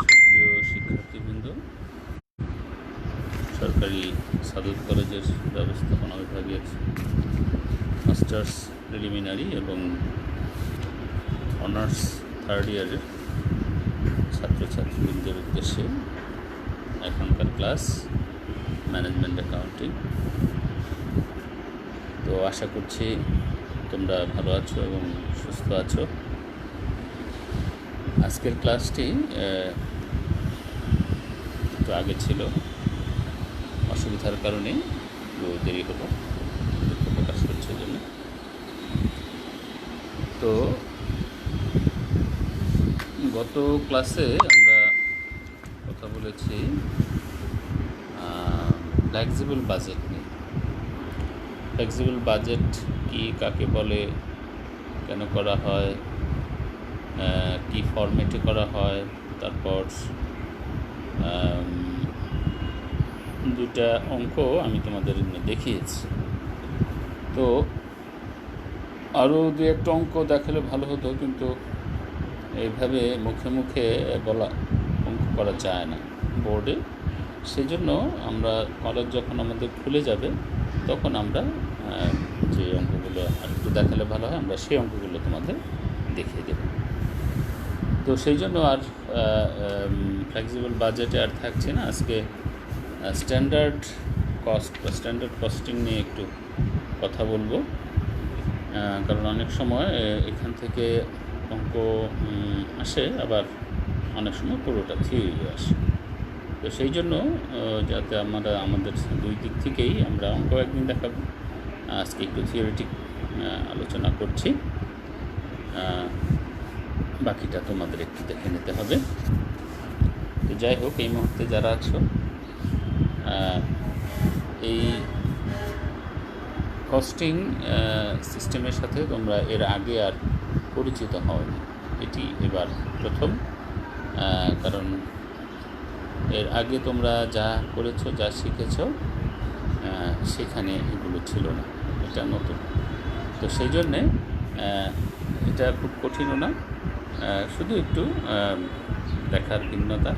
সুপ্রিয় শিক্ষার্থীবৃন্দ, সরকারি সাদত কলেজের ব্যবস্থাপনা বিভাগের মাস্টার্স প্রিলিমিনারি এবং অনার্স থার্ড ইয়ারের ছাত্রছাত্রীবৃন্দের উদ্দেশ্যে এখনকার ক্লাস ম্যানেজমেন্ট অ্যাকাউন্টিং। তো আশা করছি তোমরা ভালো আছো এবং সুস্থ আছো। আজকের ক্লাসটি একটু আগে ছিল, অসুবিধার কারণে একটু দেরি হলো, দুঃখ প্রকাশ করছে জন্য। তো গত ক্লাসে আমরা কথা বলেছি ফ্লেক্সিবল বাজেট নিয়ে। ফ্লেক্সিবল বাজেট কি, কাকে বলে, কেন করা হয়, কি ফরম্যাটে করা হয়, তারপর দুটা অঙ্ক আমি তোমাদের দেখিয়েছি। তো আরও দু একটা অঙ্ক দেখালে ভালো হতো, কিন্তু এইভাবে মুখে মুখে বলা অঙ্ক করা যায় না বোর্ডে। সেজন্য আমরা কলেজ যখন আমাদের খুলে যাবে তখন আমরা যে অঙ্কগুলো আর একটু দেখালে ভালো হয়, আমরা সেই অঙ্কগুলো তোমাদের দেখিয়ে দেব। তো সেই জন্য আর ফ্লেক্সিবল বাজেটে আর থাকছে না। আজকে স্ট্যান্ডার্ড কস্ট বা স্ট্যান্ডার্ড কস্টিং নিয়ে একটু কথা বলবো, কারণ অনেক সময় এখান থেকে অঙ্ক আসে, আবার অনেক সময় পুরোটা থিওরি আসে। তো সেই জন্য যাতে আমরা আমাদের দুই দিক থেকেই আমরা অঙ্ক একদিন দেখাবো, আজকে একটু থিওরিটিক আলোচনা করছি, বাকিটা তোমাদের একটু দেখে নিতে হবে। তো যাই হোক, এই মুহূর্তে যারা আছো এই কস্টিং সিস্টেমের সাথে তোমরা এর আগে আর পরিচিত হওনি, এটি এবার প্রথম। কারণ এর আগে তোমরা যা করেছো, যা শিখেছো, সেখানে এগুলো ছিল না, এটা নতুন। তো সেই জন্যে এটা খুব কঠিনও না, শুধু একটু দেখার ভিন্নতা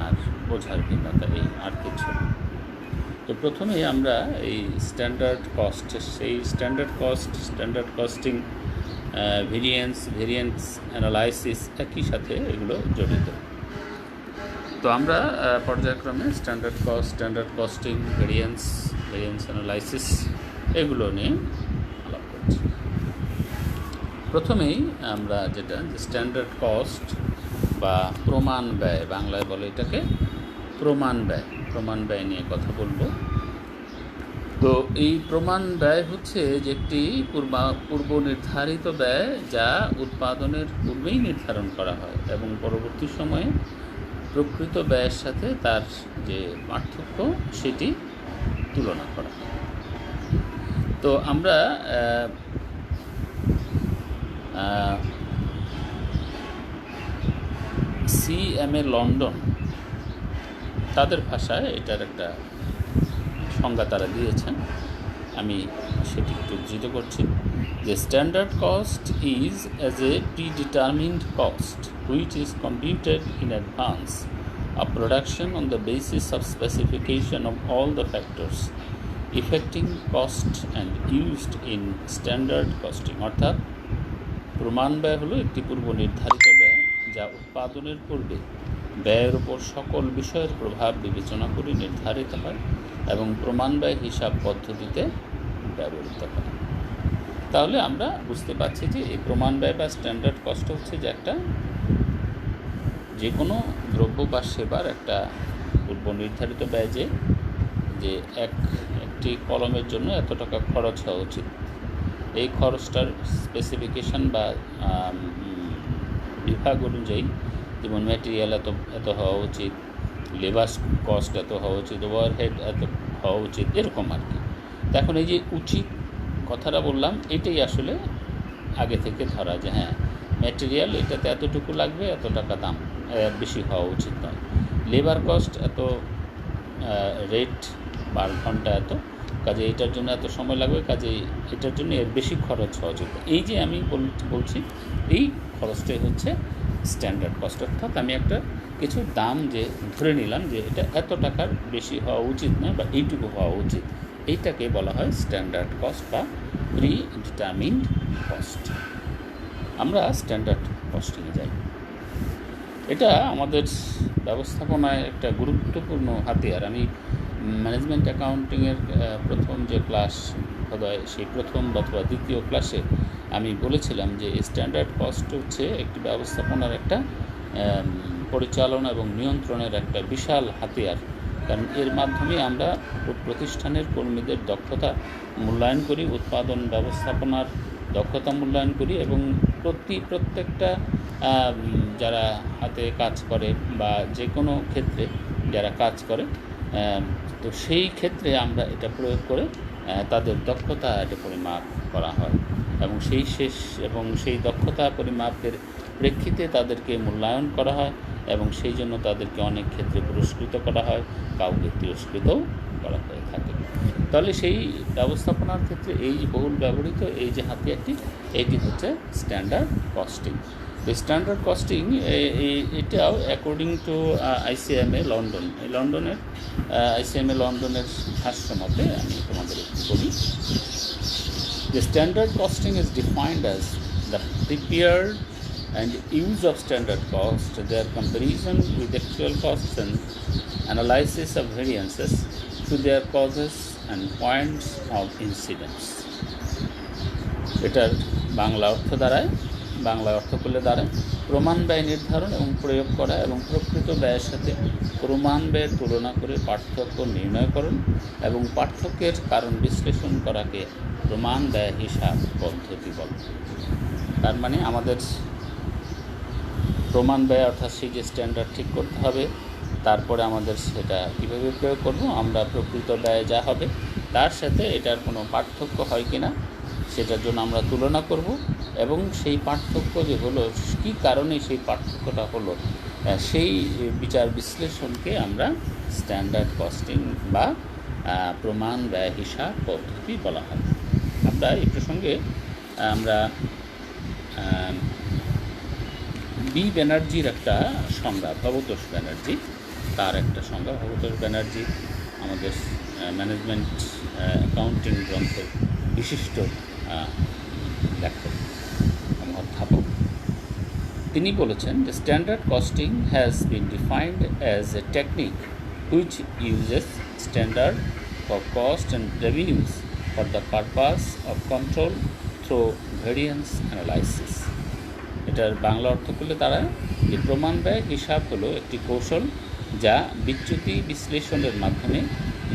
আর বোঝার ভিন্নতা, এই আর কিছু। তো প্রথমে আমরা এই স্ট্যান্ডার্ড কস্ট, সেই স্ট্যান্ডার্ড কস্টিং, ভেরিয়েন্স অ্যানালাইসিস একই সাথে এগুলো জড়িত। তো আমরা পর্যায়ক্রমে স্ট্যান্ডার্ড কস্টিং, ভেরিয়েন্স অ্যানালাইসিস এগুলো নিয়ে আলাপ করছি। প্রথমেই আমরা যেটা স্ট্যান্ডার্ড কস্ট বা প্রমাণ ব্যয়, বাংলায় বলে এটাকে প্রমাণ ব্যয় নিয়ে কথা বলবো। তো এই প্রমাণ ব্যয় হচ্ছে যে একটি পূর্ব নির্ধারিত ব্যয়, যা উৎপাদনের পূর্বেই নির্ধারণ করা হয় এবং পরবর্তী সময়ে প্রকৃত ব্যয়ের সাথে তার যে পার্থক্য সেটি তুলনা করা হয়। তো আমরা CMA লন্ডন, তাদের ভাষায় এটার একটা সংজ্ঞা তারা দিয়েছেন, আমি সেটি একটু উদ্ধৃত করছি যে standard cost is as a predetermined cost which is computed in advance of production on the basis of specification of all the factors affecting cost and used in standard costing। অর্থাৎ প্রমাণ ব্যয় হলো একটি পূর্ব নির্ধারিত ব্যয়, যা উৎপাদনের পূর্বে ব্যয়ের উপর সকল বিষয়ের প্রভাব বিবেচনা করে নির্ধারিত হয় এবং প্রমাণ ব্যয় হিসাব পদ্ধতিতে ব্যবহৃত হয়। তাহলে আমরা বুঝতে পারছি যে এই প্রমাণ ব্যয় বা স্ট্যান্ডার্ড কস্ট হচ্ছে যে একটা যে কোনো দ্রব্য বা সেবার একটা পূর্ব নির্ধারিত ব্যয়, যে একটি কলমের জন্য এত টাকা খরচ হওয়া উচিত। এই খরচটার স্পেসিফিকেশান বা বিভাগ অনুযায়ী, যেমন ম্যাটেরিয়াল এত হওয়া উচিত, লেবার কস্ট এত হওয়া উচিত, ওভারহেড এত হওয়া উচিত, এরকম আর কি। তো এখন এই যে উচিত কথাটা বললাম, এটাই আসলে আগে থেকে ধরা, যে হ্যাঁ ম্যাটেরিয়াল এটাতে এতটুকু লাগবে, এত টাকা দাম, বেশি হওয়া উচিত নয়। লেবার কস্ট এত, রেট পার ঘন্টা এত, কাজে এটার জন্য এত সময় লাগবে, কাজে এটার জন্য এর বেশি খরচ হওয়া যোগ্য। এই যে আমি বলছি এই খরচটাই হচ্ছে স্ট্যান্ডার্ড কস্ট, অর্থাৎ আমি একটা কিছু দাম যে ধরে নিলাম যে এটা এত টাকার বেশি হওয়া উচিত নয় বা এইটুকু হওয়া উচিত, এইটাকে বলা হয় স্ট্যান্ডার্ড কস্ট বা প্রি ডিটারমিন্ড কস্ট। আমরা স্ট্যান্ডার্ড কস্টিংয়ে যাই। এটা আমাদের ব্যবস্থাপনায় একটা গুরুত্বপূর্ণ হাতিয়ার। আমি ম্যানেজমেন্ট অ্যাকাউন্টিংয়ের প্রথম যে ক্লাস বোধহয় সেই প্রথম অথবা দ্বিতীয় ক্লাসে আমি বলেছিলাম যে স্ট্যান্ডার্ড কস্ট হচ্ছে একটি ব্যবস্থাপনার একটা পরিচালনা এবং নিয়ন্ত্রণের একটা বিশাল হাতিয়ার। কারণ এর মাধ্যমে আমরা প্রতিষ্ঠানের কর্মীদের দক্ষতা মূল্যায়ন করি, উৎপাদন ব্যবস্থাপনার দক্ষতা মূল্যায়ন করি এবং প্রত্যেকটা যারা হাতে কাজ করে বা যে কোনো ক্ষেত্রে যারা কাজ করে, তো সেই ক্ষেত্রে আমরা এটা প্রয়োগ করে তাদের দক্ষতা এটা পরিমাপ করা হয় এবং সেই দক্ষতা পরিমাপের প্রেক্ষিতে তাদেরকে মূল্যায়ন করা হয় এবং সেই জন্য তাদেরকে অনেক ক্ষেত্রে পুরস্কৃত করা হয়, কাউকে তিরস্কৃতও করা হয়ে থাকে। তাহলে সেই ব্যবস্থাপনার ক্ষেত্রে এই বহুল ব্যবহৃত এই যে হাতিয়ারটি, এটি হচ্ছে স্ট্যান্ডার্ড কস্টিং। স্ট্যান্ডার্ড কস্টিং এটাও অ্যাকর্ডিং টু ICMA লন্ডন, এই লন্ডনের ICMA লন্ডনের ভাষ্য মতে আমি তোমাদের একটু বলি যে standard costing is defined as the prepared and use of standard cost, their comparison with actual costs and analysis of variances to their causes and points of incidence. এটার বাংলা অর্থ করলে দাঁড়ায় প্রমাণ ব্যয় নির্ধারণ এবং প্রয়োগ করা এবং প্রকৃত ব্যয়ের সাথে প্রমাণ ব্যয়ের তুলনা করে পার্থক্য নির্ণয়করণ এবং পার্থক্যের কারণ বিশ্লেষণ করাকে প্রমাণ ব্যয় হিসাব পদ্ধতি বলে। তার মানে আমাদের প্রমাণ ব্যয় অর্থাৎ সেই যে স্ট্যান্ডার্ড ঠিক করতে হবে, তারপরে আমাদের সেটা কীভাবে প্রয়োগ করব, আমরা প্রকৃত ব্যয় যা হবে তার সাথে এটার কোনো পার্থক্য হয় কি না সেটার জন্য আমরা তুলনা করব এবং সেই পার্থক্য যে হলো কী কারণে সেই পার্থক্যটা হলো সেই বিচার বিশ্লেষণকে আমরা স্ট্যান্ডার্ড কস্টিং বা প্রমাণ ব্যয় হিসাব পদ্ধতি বলা হয়। আমরা এই প্রসঙ্গে আমরা বি ব্যানার্জির একটা সংজ্ঞা, ভবতোষ ব্যানার্জি তার একটা সংজ্ঞা, ভবতোষ ব্যানার্জি আমাদের ম্যানেজমেন্ট অ্যাকাউন্টিং গ্রন্থের বিশিষ্ট লেখক অধ্যাপক। তিনি বলেছেন যে standard costing has been defined as a technique which uses standard for cost and revenues for the purpose of control through variance analysis. এটার বাংলা অর্থ করলে দাঁড়ায় যে প্রমাণ ব্যয় হিসাব হলো একটি কৌশল যা বিচ্যুতি বিশ্লেষণের মাধ্যমে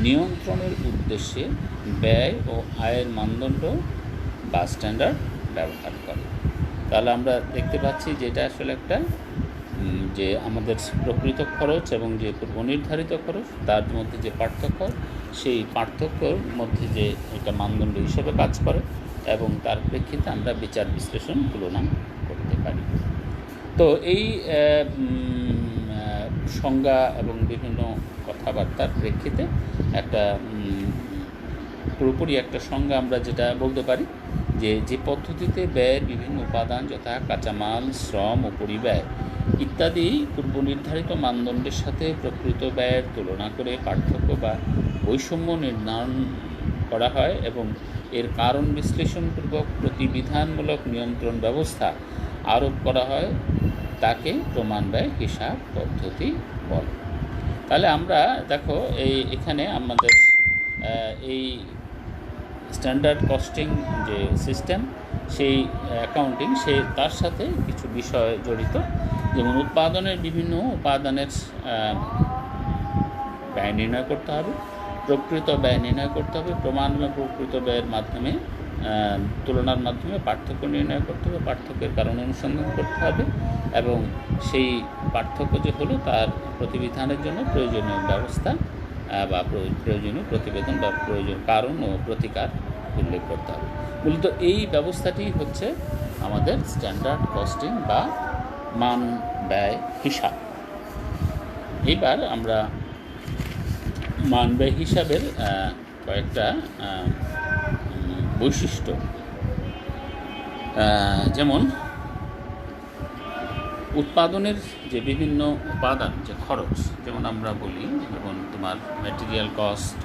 নিয়ন্ত্রণের উদ্দেশ্যে ব্যয় ও আয়ের মানদণ্ড বা স্ট্যান্ডার্ড ব্যবহার করে। তাহলে আমরা দেখতে পাচ্ছি যে এটা আসলে একটা যে আমাদের প্রকৃত খরচ এবং যে পূর্ব নির্ধারিত খরচ তার মধ্যে যে পার্থক্য, সেই পার্থক্যর মধ্যে যে এটা মানদণ্ড হিসেবে কাজ করে এবং তার প্রেক্ষিতে আমরা বিচার বিশ্লেষণ তুলনা করতে পারি। তো এই সংজ্ঞা এবং বিভিন্ন কথাবার্তার প্রেক্ষিতে একটা পুরোপুরি একটা সংজ্ঞা আমরা যেটা বলতে পারি যে পদ্ধতিতে ব্যয়ের বিভিন্ন উপাদান যথা কাঁচামাল, শ্রম ও পরিব্যয় ইত্যাদি পূর্ব নির্ধারিত মানদণ্ডের সাথে প্রকৃত ব্যয়ের তুলনা করে পার্থক্য বা বৈষম্য নির্ধারণ করা হয় এবং এর কারণ বিশ্লেষণপূর্বক প্রতিবিধানমূলক নিয়ন্ত্রণ ব্যবস্থা আরোপ করা হয়, তাকে প্রমাণ ব্যয় হিসাব পদ্ধতি বলে। তাহলে আমরা দেখো এখানে আমাদের এই স্ট্যান্ডার্ড কস্টিং যে সিস্টেম, সেই অ্যাকাউন্টিং তার সাথে কিছু বিষয় জড়িত, যেমন উৎপাদনের বিভিন্ন উপাদানের ব্যয় নির্ণয় করতে হবে, প্রকৃত ব্যয় নির্ণয় করতে হবে, প্রমাণ বা প্রকৃত ব্যয়ের মাধ্যমে তুলনার মাধ্যমে পার্থক্য নির্ণয় করতে হবে, পার্থক্যের কারণ অনুসন্ধান করতে হবে এবং সেই পার্থক্য যে হলো তার প্রতিবিধানের জন্য প্রয়োজনীয় ব্যবস্থা বা প্রয়োজনীয় প্রতিবেদন বা প্রয়োজন কারণ ও প্রতিকার উল্লেখ করতে হবে। মূলত এই ব্যবস্থাটি হচ্ছে আমাদের স্ট্যান্ডার্ড কস্টিং বা মান ব্যয় হিসাব। এবার আমরা মান ব্যয় হিসাবের কয়েকটা বৈশিষ্ট্য, যেমন উৎপাদনের যে বিভিন্ন উপাদান, যে খরচ, যেমন আমরা বলি যেমন তোমার ম্যাটেরিয়াল কস্ট,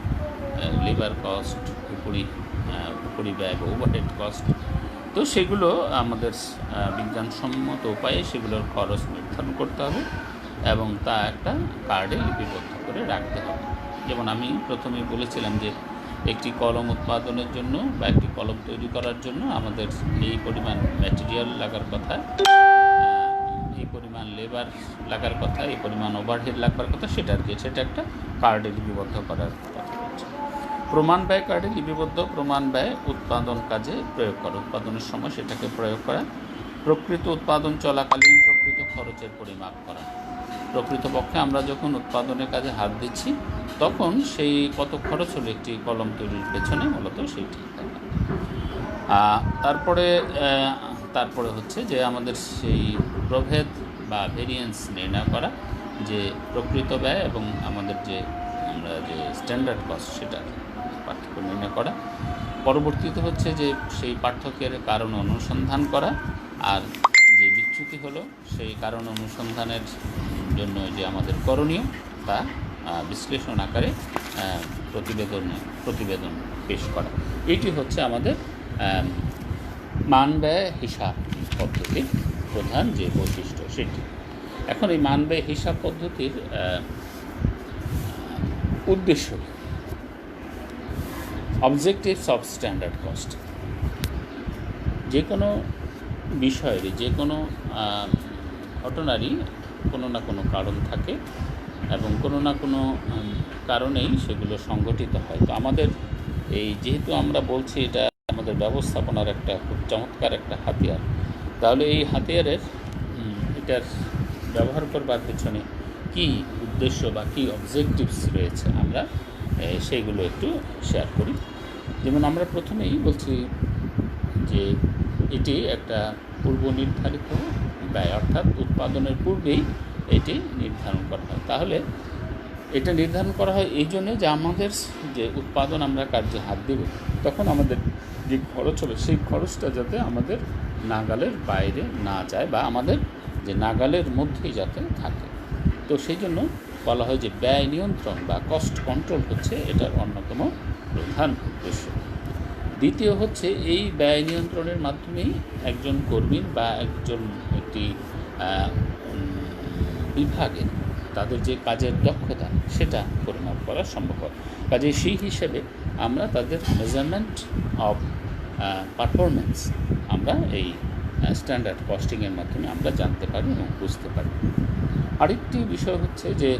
লেবার কস্ট, উপরি ব্যয় বা ওভারহেড কস্ট, তো সেগুলো আমাদের বিজ্ঞানসম্মত উপায়ে সেগুলোর খরচ নির্ধারণ করতে হবে এবং তা একটা কার্ডে লিপিবদ্ধ করে রাখতে হবে। যেমন আমি প্রথমেই বলেছিলাম যে একটি কলম উৎপাদনের জন্য বা একটি কলম তৈরি করার জন্য আমাদের এই পরিমাণ ম্যাটেরিয়াল লাগার কথা, এই পরিমাণ লেবার লাগার কথা, এই পরিমাণ ওভারহেড লাগবার কথা, সেটা একটা কার্ডে লিপিবদ্ধ করার কথা বলছে। প্রমাণ ব্যয় কার্ডে লিপিবদ্ধ প্রমাণ ব্যয় উৎপাদন কাজে প্রয়োগ করা, উৎপাদনের সময় সেটাকে প্রয়োগ করা। প্রকৃত উৎপাদন চলাকালীন প্রকৃত খরচের পরিমাপ করা, প্রকৃতপক্ষে আমরা যখন উৎপাদনের কাজে হাত দিচ্ছি তখন সেই কত খরচ হলো একটি কলম তৈরির পেছনে, মূলত সেইটি দেখা। তারপরে হচ্ছে যে আমাদের সেই প্রভেদ বা ভেরিয়েন্স নির্ণয় করা, যে প্রকৃত ব্যয় এবং আমাদের যে আমরা যে স্ট্যান্ডার্ড কস্ট সেটার পার্থক্য নির্ণয় করা। পরবর্তীতে হচ্ছে যে সেই পার্থক্যের কারণ অনুসন্ধান করা, আর যে বিচ্যুতি হলো সেই কারণ অনুসন্ধানের জন্য যে আমাদের করণীয় তা বিশ্লেষণ আকারে প্রতিবেদন পেশ করা। এটি হচ্ছে আমাদের মান ব্যয় হিসাব পদ্ধতির প্রধান যে বৈশিষ্ট্য সেটি। এখন এই মান ব্যয় হিসাব পদ্ধতির উদ্দেশ্য, অবজেক্টিভস অফ স্ট্যান্ডার্ড কস্ট। যে কোনো বিষয়েরই, যে কোনো ঘটনারই কোনো না কোনো কারণ থাকে এবং কোনো না কোনো কারণেই সেগুলো সংগঠিত হয়। তো আমাদের এই যেহেতু আমরা বলছি এটা আমাদের ব্যবস্থাপনার একটা খুব চমৎকার একটা হাতিয়ার, তাহলে এই হাতিয়ারের এটার ব্যবহার করবার পেছনে কী উদ্দেশ্য বা কী অবজেক্টিভস রয়েছে আমরা সেইগুলো একটু শেয়ার করি। যেমন আমরা প্রথমেই বলছি যে এটি একটা পূর্ব নির্ধারিত ব্যয়, অর্থাৎ উৎপাদনের পূর্বেই এটি নির্ধারণ করা হয়। তাহলে এটা নির্ধারণ করা হয় এই জন্যে যে আমাদের যে উৎপাদন আমরা কার্যে হাত দেব তখন আমাদের যে খরচ হবে সেই খরচটা যাতে আমাদের নাগালের বাইরে না যায় বা আমাদের যে নাগালের মধ্যেই যাতে থাকে। তো সেই জন্য বলা হয় যে ব্যয় নিয়ন্ত্রণ বা কস্ট কন্ট্রোল হচ্ছে এটার অন্যতম প্রধান উদ্দেশ্য। দ্বিতীয় হচ্ছে এই ব্যয় নিয়ন্ত্রণের মাধ্যমেই একজন কর্মীর বা একটি বিভাগের তাদের যে কাজের দক্ষতা সেটা পরিমাপ করা সম্ভব হয়। কাজে সেই হিসেবে আমরা তাদের মেজারমেন্ট অফ পারফরমেন্স আমরা এই স্ট্যান্ডার্ড কস্টিংয়ের মাধ্যমে আমরা জানতে পারি এবং বুঝতে পারি। আরেকটি বিষয় হচ্ছে যে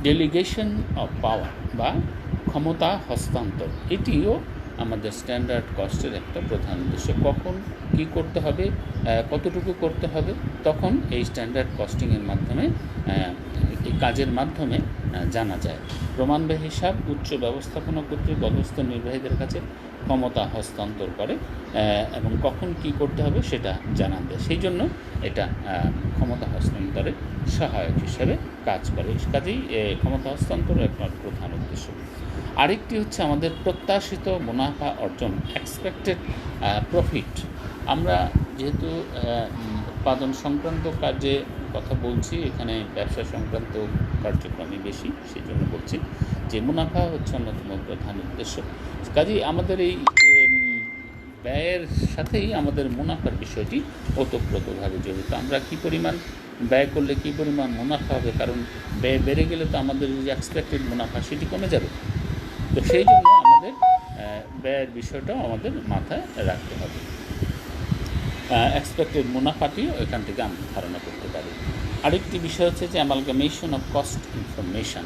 ডেলিগেশন অফ পাওয়ার বা ক্ষমতা হস্তান্তর, এটিও আমাদের স্ট্যান্ডার্ড কস্টের একটা প্রধান উদ্দেশ্য। কখন কী করতে হবে, কতটুকু করতে হবে, তখন এই স্ট্যান্ডার্ড কস্টিংয়ের মাধ্যমে এই কাজের মাধ্যমে জানা যায়। প্রমাণ ব্যয় হিসাব উচ্চ ব্যবস্থাপনা কর্তৃক অধস্থ নির্বাহীদের কাছে ক্ষমতা হস্তান্তর করে এবং কখন কী করতে হবে সেটা জানান দেয়। সেই জন্য এটা ক্ষমতা হস্তান্তরের সহায়ক হিসেবে কাজ করে। কাজেই ক্ষমতা হস্তান্তর একমাত্র প্রধান উদ্দেশ্য। আরেকটি হচ্ছে আমাদের প্রত্যাশিত মুনাফা অর্জন, এক্সপেক্টেড প্রফিট। আমরা যেহেতু উৎপাদন সংক্রান্ত কাজে কথা বলছি, এখানে ব্যবসা সংক্রান্ত কার্যক্রমই বেশি, সেই জন্য বলছি যে মুনাফা হচ্ছে অন্যতম প্রধান উদ্দেশ্য। কাজেই আমাদের এই ব্যয়ের সাথেই আমাদের মুনাফার বিষয়টি ওতপ্রোতভাবে জড়িত। আমরা কী পরিমাণ ব্যয় করলে কী পরিমাণ মুনাফা হবে, কারণ ব্যয় বেড়ে গেলে তো আমাদের যে এক্সপেক্টেড মুনাফা সেটি কমে যাবে। তো সেই জন্য আমাদের ব্যয়ের বিষয়টাও আমাদের মাথায় রাখতে হবে। এক্সপেক্টেড মুনাফাটিও এখান থেকে আমরা ধারণা করতে পারি। আরেকটি বিষয় হচ্ছে যে অ্যামালগামেশন অফ কস্ট ইনফরমেশান,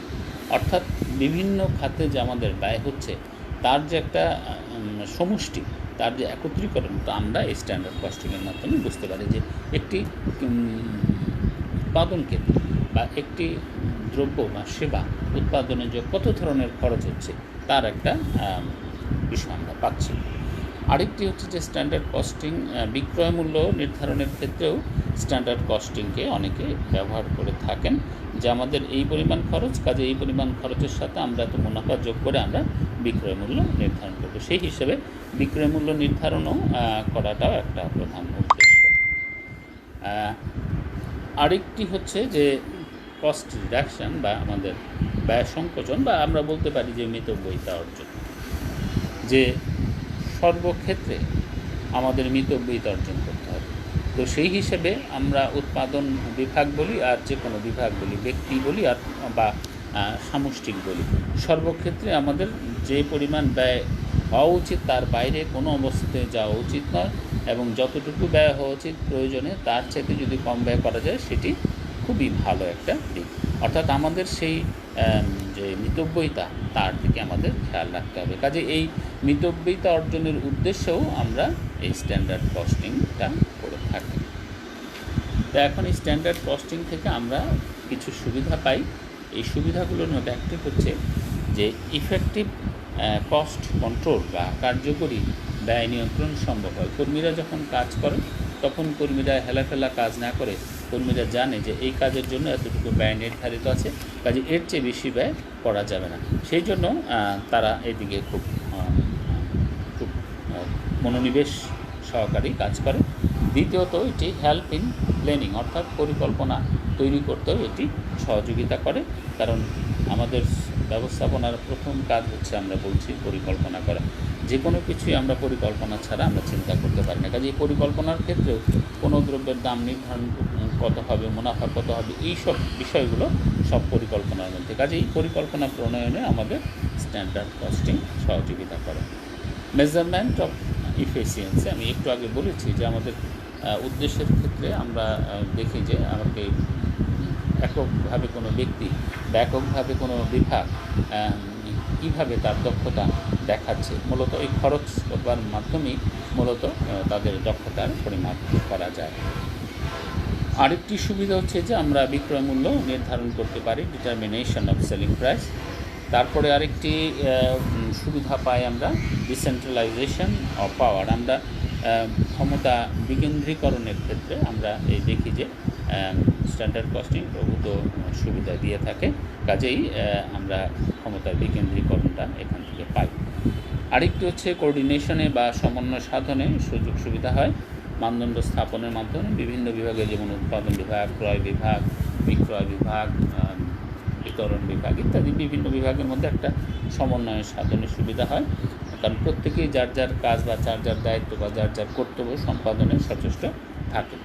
অর্থাৎ বিভিন্ন খাতে যে আমাদের ব্যয় হচ্ছে তার যে একটা সমষ্টি, তার যে একত্রীকরণ, তা আমরা এই স্ট্যান্ডার্ড কস্টিংয়ের মাধ্যমে বুঝতে পারি যে একটি উৎপাদন ক্ষেত্রে বা একটি দ্রব্য বা সেবা উৎপাদনে যে কত ধরনের খরচ হচ্ছে তার একটা বিষয় আমরা পাচ্ছি। আরেকটি হচ্ছে যে স্ট্যান্ডার্ড কস্টিং, বিক্রয় মূল্য নির্ধারণের ক্ষেত্রেও স্ট্যান্ডার্ড কস্টিংকে অনেকে ব্যবহার করে থাকেন, যে আমাদের এই পরিমাণ খরচ, কাজে এই পরিমাণ খরচের সাথে আমরা এত মুনাফা যোগ করে আমরা বিক্রয় মূল্য নির্ধারণ করব। সেই হিসেবে বিক্রয় মূল্য নির্ধারণও করাটাও একটা প্রধান উদ্দেশ্য। আরেকটি হচ্ছে যে কস্ট রিডাকশান বা আমাদের ব্যয় সংকোচন, বা আমরা বলতে পারি যে মিতব্যয়িতা অর্জন, যে সর্বক্ষেত্রে আমাদের মিতব্যয়িতা অর্জন করতে হবে। তো সেই হিসেবে আমরা উৎপাদন বিভাগ বলি আর যে কোনো বিভাগ বলি, ব্যক্তি বলি আর বা সামষ্টিক বলি, সর্বক্ষেত্রে আমাদের যে পরিমাণ ব্যয় হওয়া উচিত তার বাইরে কোনো অবস্থাতে যাওয়া উচিত নয়, এবং যতটুকু ব্যয় হওয়া উচিত প্রয়োজনে তার চাইতে যদি কম ব্যয় করা যায় সেটি খুবই ভালো একটা দিক। অর্থাৎ আমাদের সেই যে মিতব্যয়িতা তার দিকে আমাদের খেয়াল রাখতে হবে। কাজে এই মিতব্যয়িতা অর্জনের উদ্দেশ্যেও আমরা এই স্ট্যান্ডার্ড কস্টিংটা করে থাকি। তো এখন এই স্ট্যান্ডার্ড কস্টিং থেকে আমরা কিছু সুবিধা পাই। এই সুবিধাগুলোর মধ্যে একটি হচ্ছে যে ইফেক্টিভ কস্ট কন্ট্রোল বা কার্যকরী ব্যয় নিয়ন্ত্রণ সম্ভব হয়। কর্মীরা যখন কাজ করে তখন কর্মীরা হেলাফেলা কাজ না করে কর্মীরা জানে যে এই কাজের জন্য এতটুকু ব্যয় নির্ধারিত আছে, কাজে এর চেয়ে বেশি ব্যয় করা যাবে না। সেই জন্য তারা এদিকে খুব মনোনিবেশ সহকারী কাজ করে। দ্বিতীয়ত এটি হেল্প ইন প্ল্যানিং, অর্থাৎ পরিকল্পনা তৈরি করতেও এটি সহযোগিতা করে, কারণ আমাদের ব্যবস্থাপনার প্রথম কাজ হচ্ছে আমরা বলছি পরিকল্পনা করা। যে কোনো কিছুই আমরা পরিকল্পনা ছাড়া আমরা চিন্তা করতে পারি না। কাজে এই পরিকল্পনার ক্ষেত্রেও কোনো দ্রব্যের দাম নির্ধারণ কত হবে, মুনাফা কত হবে, এই সব বিষয়গুলো সব পরিকল্পনার মধ্যে। কাজে এই পরিকল্পনা প্রণয়নে আমাদের স্ট্যান্ডার্ড কস্টিং সহযোগিতা করে। মেজারমেন্ট অফ ইফিসিয়েন্সি, আমি একটু আগে বলেছি যে আমাদের উদ্দেশ্যের ক্ষেত্রে আমরা দেখি যে আমাকে এককভাবে কোনো ব্যক্তি বা এককভাবে কোনো বিভাগ কীভাবে তার দক্ষতা দেখাচ্ছে, মূলত এই খরচ করবার মাধ্যমেই মূলত তাদের দক্ষতার পরিমাপ করা যায়। আরেকটি সুবিধা হচ্ছে যে আমরা বিক্রয় মূল্য নির্ধারণ করতে পারি, ডিটারমিনেশন অফ সেলিং প্রাইস। তারপরে আরেকটি সুবিধা পাই আমরা ডিসেন্ট্রালাইজেশন অফ পাওয়ার, আমরা ক্ষমতা বিকেন্দ্রীকরণের ক্ষেত্রে আমরা এই দেখি যে স্ট্যান্ডার্ড কস্টিং প্রভূত সুবিধা দিয়ে থাকে, কাজেই আমরা ক্ষমতার বিকেন্দ্রীকরণটা এখান থেকে পাই। আরেকটি হচ্ছে কোঅর্ডিনেশনে বা সমন্বয় সাধনে সুযোগ সুবিধা হয় মানদণ্ড স্থাপনের মাধ্যমে বিভিন্ন বিভাগে, যেমন উৎপাদন বিভাগ, ক্রয় বিভাগ, বিক্রয় বিভাগ, বিতরণ বিভাগ ইত্যাদি বিভিন্ন বিভাগের মধ্যে একটা সমন্বয় সাধনের সুবিধা হয়, কারণ প্রত্যেকেই যার যার কাজ বা যার যার দায়িত্ব বা যার যার কর্তব্য সম্পাদনে সচেষ্ট থাকে।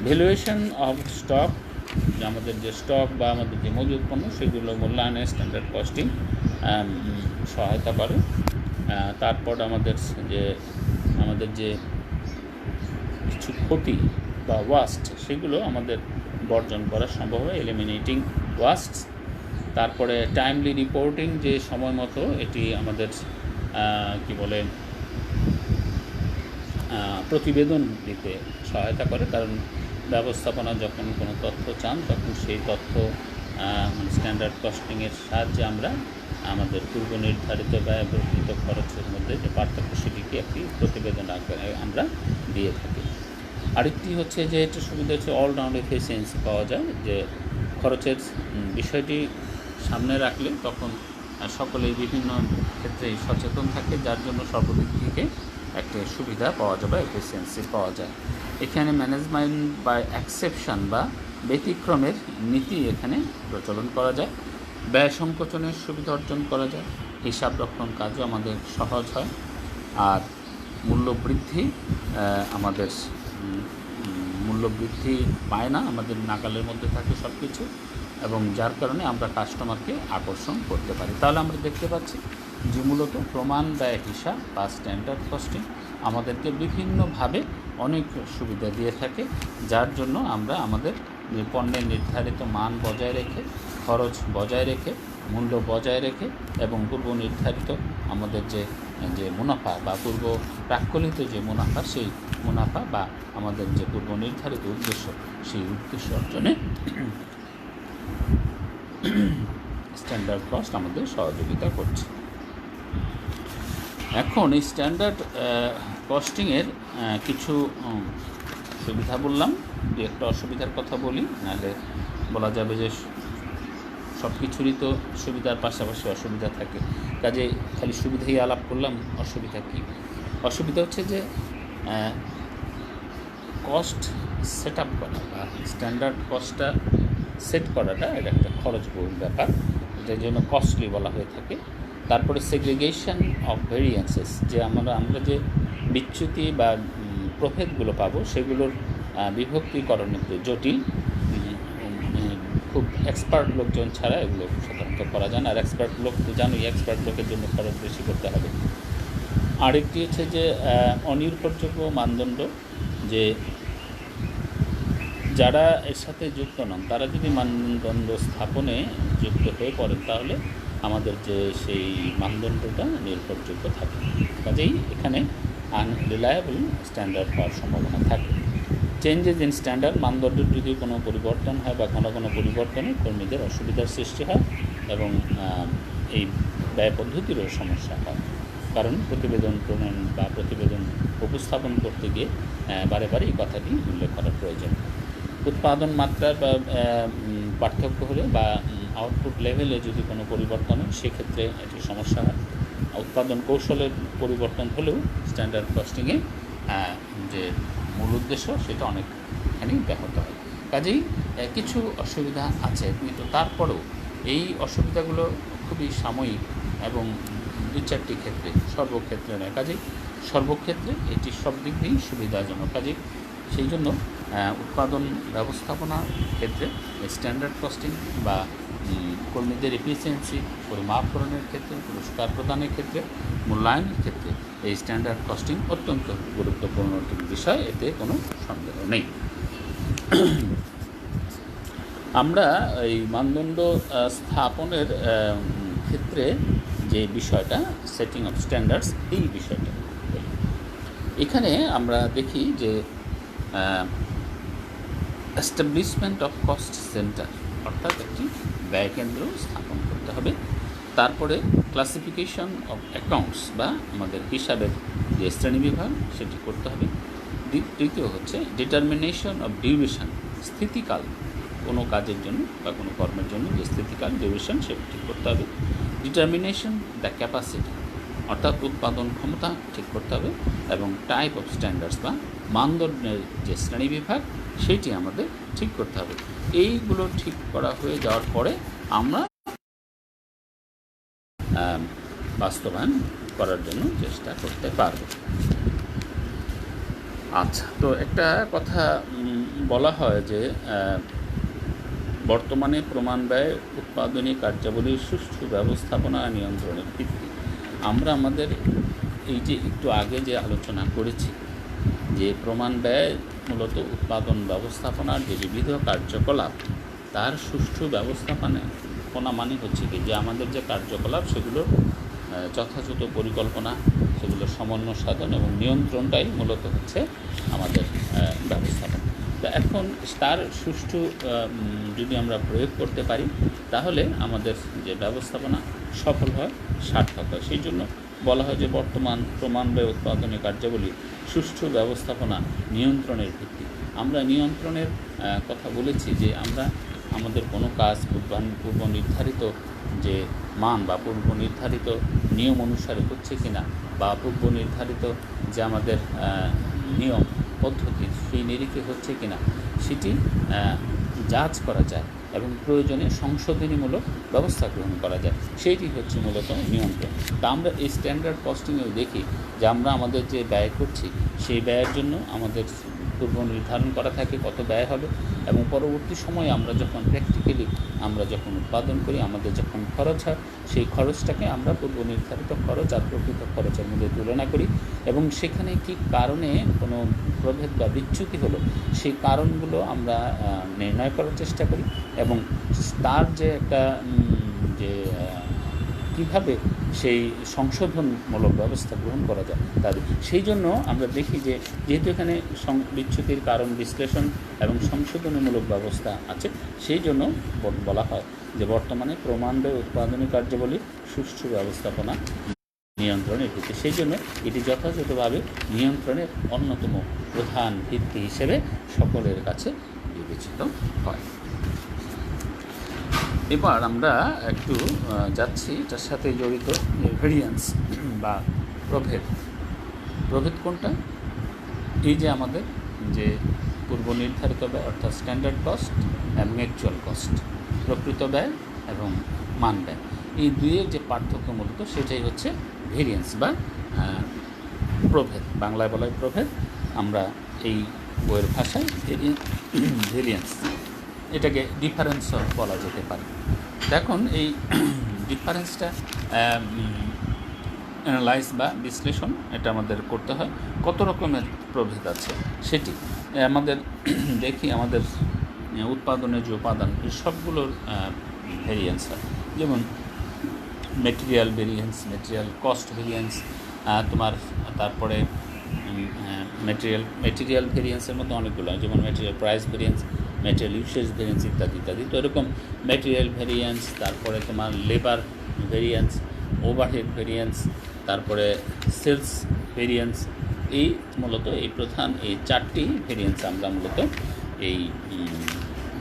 ভ্যালুয়েশন অফ স্টক, আমাদের যে স্টক বা আমাদের যে মজুদ পণ্য সেগুলো মূল্যায়নে স্ট্যান্ডার্ড কস্টিং সহায়তা করে। তারপর আমাদের যে কিছু ক্ষতি বা ওয়াস্ট সেগুলো আমাদের বর্জন করা সম্ভব হয়, এলিমিনেটিং ওয়াস্ট। তারপরে টাইমলি রিপোর্টিং, যে সময় মতো এটি আমাদের প্রতিবেদন দিতে সহায়তা করে, কারণ ব্যবস্থাপনা যখন কোনো তথ্য চান তখন সেই তথ্য স্ট্যান্ডার্ড কস্টিংয়ের সাহায্যে আমরা আমাদের পূর্ব নির্ধারিত ব্যয় প্রকৃত খরচের মধ্যে যে পার্থক্য সেটিকে একটি প্রতিবেদন আকারে আমরা দিয়ে থাকি। আরেকটি হচ্ছে যে এটা সুবিধা হচ্ছে অলরাউন্ড এফিসিয়েন্সি পাওয়া যায়, যে খরচের বিষয়টি সামনে রাখলে তখন সকলেই বিভিন্ন ক্ষেত্রেই সচেতন থাকে, যার জন্য সর্বদিক থেকে একটা সুবিধা পাওয়া যায় বা এফিসিয়েন্সি পাওয়া যায়। এখানে ম্যানেজমেন্ট বাই এক্সেপশন বা ব্যতিক্রমের নীতি এখানে প্রচলন করা যায়, ব্যয় সংকোচনের সুবিধা অর্জন করা যায়, হিসাব রক্ষণ কাজও আমাদের সহজ হয়, আর মূল্যবৃদ্ধি পায় না, আমাদের নাগালের মধ্যে থাকে সব কিছু, এবং যার কারণে আমরা কাস্টমারকে আকর্ষণ করতে পারি। তাহলে আমরা দেখতে পাচ্ছি যে মূলত প্রমাণ ব্যয় হিসাব বা স্ট্যান্ডার্ড কস্টিং আমাদেরকে বিভিন্নভাবে অনেক সুবিধা দিয়ে থাকে, যার জন্য আমরা আমাদের পণ্যের নির্ধারিত মান বজায় রেখে, খরচ বজায় রেখে, মূল্য বজায় রেখে এবং পূর্ব নির্ধারিত আমাদের যে মুনাফা বা পূর্ব প্রাক্কলিত যে মুনাফা, সেই মুনাফা বা আমাদের যে পূর্ব নির্ধারিত উদ্দেশ্য, সেই উদ্দেশ্য অর্জনে স্ট্যান্ডার্ড কস্ট আমাদের সহযোগিতা করছে। এখন এই স্ট্যান্ডার্ড কস্টিংয়ের কিছু সুবিধা বললাম, দু একটা অসুবিধার কথা বলি, নাহলে বলা যাবে যে সব কিছুরই তো সুবিধার পাশাপাশি অসুবিধা থাকে। কাজে খালি সুবিধাই আলাপ করলাম, অসুবিধা কী? অসুবিধা হচ্ছে যে কস্ট সেট আপ করা বা স্ট্যান্ডার্ড কস্টটা সেট করাটা এটা একটা খরচবহুল ব্যাপার, এটার জন্য কস্টলি বলা হয়ে থাকে। তারপরে সেগ্রিগেশন অফ ভেরিয়েন্সেস, যে আমরা যে বিচ্যুতি বা প্রভেদগুলো পাবো সেগুলোর বিভক্তিকরণ একটু জটিল, খুব এক্সপার্ট লোকজন ছাড়া এগুলো সাধারণত করা যায় না। আর এক্সপার্ট লোক তো জানোই, এক্সপার্ট লোকের জন্য খরচ বেশি করতে হবে। আরেকটি হচ্ছে যে অনির্ভরযোগ্য মানদণ্ড, যে যারা এর সাথে যুক্ত নন তারা যদি মানদণ্ড স্থাপনে যুক্ত হয়ে পড়েন তাহলে আমাদের যে সেই মানদণ্ডটা নির্ভরযোগ্য থাকে। কাজেই এখানে আনরিলায়েবল স্ট্যান্ডার্ড হওয়ার সম্ভাবনা থাকে। চেঞ্জেস ইন স্ট্যান্ডার্ড, মানদণ্ডের যদি কোনো পরিবর্তন হয় বা কোনো কোনো পরিবর্তনে কর্মীদের অসুবিধার সৃষ্টি হয় এবং এই ব্যয় পদ্ধতিরও সমস্যা হয়, কারণ প্রতিবেদন প্রণয়ন বা প্রতিবেদন উপস্থাপন করতে গিয়ে বারে বারে এই কথাটি উল্লেখ করার প্রয়োজন। উৎপাদন মাত্রার বা পার্থক্য হলে বা আউটপুট লেভেলে যদি কোনো পরিবর্তন হয় সেক্ষেত্রে একটি সমস্যা হয়। উৎপাদন কৌশলের পরিবর্তন হলেও স্ট্যান্ডার্ড কস্টিংয়ে যে মূল উদ্দেশ্য সেটা অনেকখানি ব্যাহত হয়। কাজেই কিছু অসুবিধা আছে, কিন্তু তারপরেও এই অসুবিধাগুলো খুবই সাময়িক এবং দু চারটি ক্ষেত্রে, সর্বক্ষেত্রে নয়। কাজেই সর্বক্ষেত্রে এটি সব দিক দিয়েই সুবিধাজনক। কাজেই সেই জন্য উৎপাদন ব্যবস্থাপনার ক্ষেত্রে স্ট্যান্ডার্ড কস্টিং বা কর্মীদের এফিসিয়েন্সি পরিমাপকরণের ক্ষেত্রে, পুরস্কার প্রদানের ক্ষেত্রে, মূল্যায়নের ক্ষেত্রে এই স্ট্যান্ডার্ড কস্টিং অত্যন্ত গুরুত্বপূর্ণ একটি বিষয়, এতে কোনো সন্দেহ নেই। আমরা এই মানদণ্ড স্থাপনের ক্ষেত্রে যে বিষয়টা সেটিং অফ স্ট্যান্ডার্ডস, এই বিষয়টা এখানে আমরা দেখি যে এস্টাবলিশমেন্ট অফ কস্ট সেন্টার, অর্থাৎ একটি ব্যয় কেন্দ্র স্থাপন করতে হবে। তারপরে ক্লাসিফিকেশন অফ অ্যাকাউন্টস বা আমাদের হিসাবের যে শ্রেণীবিভাগ সেটি করতে হবে। তৃতীয় হচ্ছে ডিটারমিনেশন অফ ডিউরেশন, স্থিতিকাল, কোনো কাজের জন্য বা কোনো কর্মের জন্য যে স্থিতিকাল ডিউরেশন সেটি ঠিক করতে হবে। ডিটারমিনেশন দ্য ক্যাপাসিটি, অর্থাৎ উৎপাদন ক্ষমতা ঠিক করতে হবে। এবং টাইপ অফ স্ট্যান্ডার্ডস বা মানদণ্ডের যে শ্রেণীবিভাগ সেইটি আমাদের ঠিক করতে হবে। এইগুলো ঠিক করা হয়ে যাওয়ার পরে আমরা বাস্তবায়ন করার জন্য চেষ্টা করতে পারব। আচ্ছা, তো একটা কথা বলা হয় যে বর্তমানে প্রমাণ ব্যয় উৎপাদনী কার্যাবলীর সুষ্ঠু ব্যবস্থাপনা নিয়ন্ত্রণের ভিত্তি। আমরা আমাদের এই যে একটু আগে যে আলোচনা করেছি যে প্রমাণ ব্যয় মূলত উৎপাদন ব্যবস্থাপনার যে বিবিধ কার্যকলাপ তার সুষ্ঠু ব্যবস্থাপনা মানে হচ্ছে কি, যে আমাদের যে কার্যকলাপ সেগুলোর যথাযথ পরিকল্পনা, সেগুলোর সমন্বয় সাধন এবং নিয়ন্ত্রণটাই মূলত হচ্ছে আমাদের ব্যবস্থাপনা। তো এখন তার সুষ্ঠু যদি আমরা প্রয়োগ করতে পারি তাহলে আমাদের যে ব্যবস্থাপনা সফল হয়, সার্থক হয়। সেই জন্য বলা হয় যে বর্তমান প্রমাণ ব্যয় উৎপাদনী কার্যাবলী সুষ্ঠু ব্যবস্থাপনা নিয়ন্ত্রণের ভিত্তি। আমরা নিয়ন্ত্রণের কথা বলেছি যে আমরা আমাদের কোনো কাজ পূর্ব নির্ধারিত যে মান বা পূর্ব নির্ধারিত নিয়ম অনুসারে হচ্ছে কিনা, বা পূর্ব নির্ধারিত যে আমাদের নিয়ম পদ্ধতি সেই নিরিখে হচ্ছে কিনা সেটি যাচ করা যায় এবং প্রয়োজনে সংশোধনীমূলক ব্যবস্থা গ্রহণ করা যায়, সেইটি হচ্ছে মূলত নিয়ন্ত্রণ। তা আমরা এই স্ট্যান্ডার্ড কস্টিংয়েও দেখি যে আমরা আমাদের যে ব্যয় করছি সেই ব্যয়ের জন্য আমাদের পূর্ব নির্ধারণ করা থাকে কত ব্যয় হবে, এবং পরবর্তী সময়ে আমরা যখন প্র্যাকটিক্যালি আমরা যখন উৎপাদন করি আমাদের যখন খরচ হয় সেই খরচটাকে আমরা পূর্ব নির্ধারিত খরচ আর প্রকৃত খরচের মধ্যে তুলনা করি এবং সেখানে কী কারণে কোনো প্রভেদ বা বিচ্যুতি হলো সেই কারণগুলো আমরা নির্ণয় করার চেষ্টা করি এবং তার যে একটা যে কীভাবে সেই সংশোধনমূলক ব্যবস্থা গ্রহণ করা যায় তাদের, সেই জন্য আমরা দেখি যে যেহেতু এখানে বিচ্যুতির কারণ বিশ্লেষণ এবং সংশোধনমূলক ব্যবস্থা আছে, সেই জন্য বলা হয় যে বর্তমানে প্রমাণ ব্যয় উৎপাদনী কার্যাবলীর সুষ্ঠু ব্যবস্থাপনা নিয়ন্ত্রণের ভিত্তি। সেই জন্য এটি যথাযথভাবে নিয়ন্ত্রণের অন্যতম প্রধান ভিত্তি হিসেবে সকলের কাছে বিবেচিত হয়। এবার আমরা একটু যাচ্ছি এটার সাথে জড়িত ভেরিয়েন্স বা প্রভেদ। প্রভেদ কোনটা? এই যে আমাদের যে পূর্ব নির্ধারিত ব্যয় অর্থাৎ স্ট্যান্ডার্ড কস্ট এবং অ্যাকচুয়াল কস্ট, প্রকৃত ব্যয় এবং মান ব্যয়, এই দুইয়ের যে পার্থক্য মূলত সেটাই হচ্ছে ভেরিয়েন্স বা প্রভেদ। বাংলায় বলা হয় প্রভেদ, আমরা এই বইয়ের ভাষায় ভেরিয়েন্স, এটাকে ডিফারেন্সও বলা যেতে পারে। এখন এই ডিফারেন্সটা অ্যানালাইজ বা বিশ্লেষণ এটা আমাদের করতে হয়। কত রকমের প্রভেদ আছে সেটি আমাদের দেখি। আমাদের উৎপাদনের যে উপাদান এই সবগুলোর ভেরিয়েন্স হয়, যেমন material variance, material cost variance, তোমার তারপরে মেটেরিয়াল ভেরিয়েন্সের মধ্যে অনেকগুলো, যেমন material price variance, material usage variance ইত্যাদি ইত্যাদি। তো এরকম মেটেরিয়াল ভেরিয়েন্স, তারপরে তোমার লেবার ভেরিয়েন্স, ওভারহেড ভেরিয়েন্স, তারপরে সেলস ভেরিয়েন্স, এই মূলত এই প্রধান এই চারটি ভেরিয়েন্স আমরা মূলত এই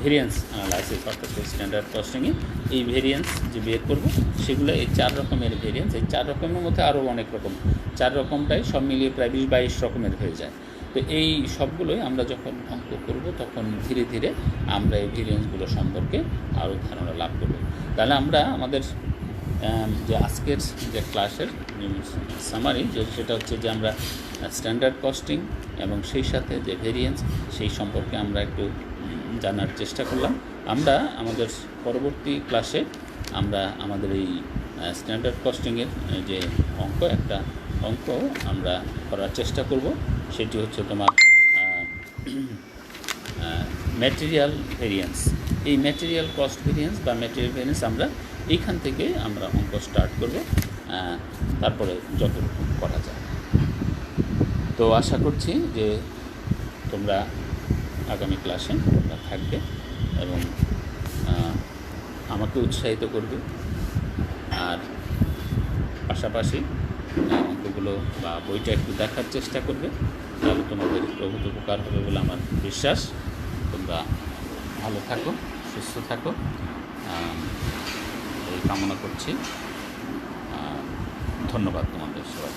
ভেরিয়েন্স অ্যানালাইসিস অর্থাৎ স্ট্যান্ডার্ড কস্টিংয়ে এই ভেরিয়েন্স যে বের করব সেগুলো এই 4 রকমের ভেরিয়েন্স। এই 4 রকমের মধ্যে আরও অনেক রকম, 4 রকমটাই সব মিলিয়ে প্রায় 20-22 রকমের হয়ে যায়। তো এই সবগুলোই আমরা যখন অঙ্ক করব তখন ধীরে ধীরে আমরা এই ভেরিয়েন্সগুলো সম্পর্কে আরও ধারণা লাভ করব। তাহলে আমরা আমাদের যে আজকের যে ক্লাসের সামারি সেটা হচ্ছে যে আমরা স্ট্যান্ডার্ড কস্টিং এবং সেই সাথে যে ভেরিয়েন্স সেই সম্পর্কে আমরা একটু জানার চেষ্টা করলাম। আমরা আমাদের পরবর্তী ক্লাসে আমরা আমাদের এই স্ট্যান্ডার্ড কস্টিংয়ের যে একটা অঙ্ক আমরা করার চেষ্টা করব। সেটি হচ্ছে তোমার ম্যাটেরিয়াল ভেরিয়েন্স। এই ম্যাটেরিয়াল কস্ট ভেরিয়েন্স বা ম্যাটেরিয়াল ভেরিয়েন্স আমরা এইখান থেকে আমরা অঙ্ক স্টার্ট করব, তারপরে যতটুকু করা যায়। তো আশা করছি যে তোমরা আগামী ক্লাসে থাকবে এবং আমাকে উৎসাহিত করবে, আর পাশাপাশি অঙ্কগুলো বা বইটা একটু দেখার চেষ্টা করবে। তাহলে তোমাদের প্রভূত উপকার হবে বলে আমার বিশ্বাস। তোমরা ভালো থাকো, সুস্থ থাকো, এই কামনা করছি। ধন্যবাদ তোমাদের সবাই।